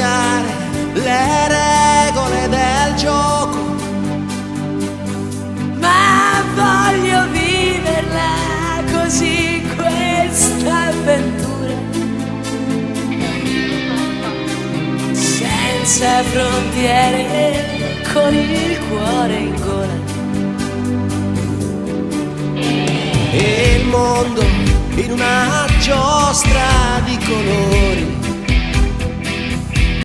cambiare le regole del gioco, ma voglio viverla così questa avventura, senza frontiere, con il cuore in gola. E il mondo in una giostra di colori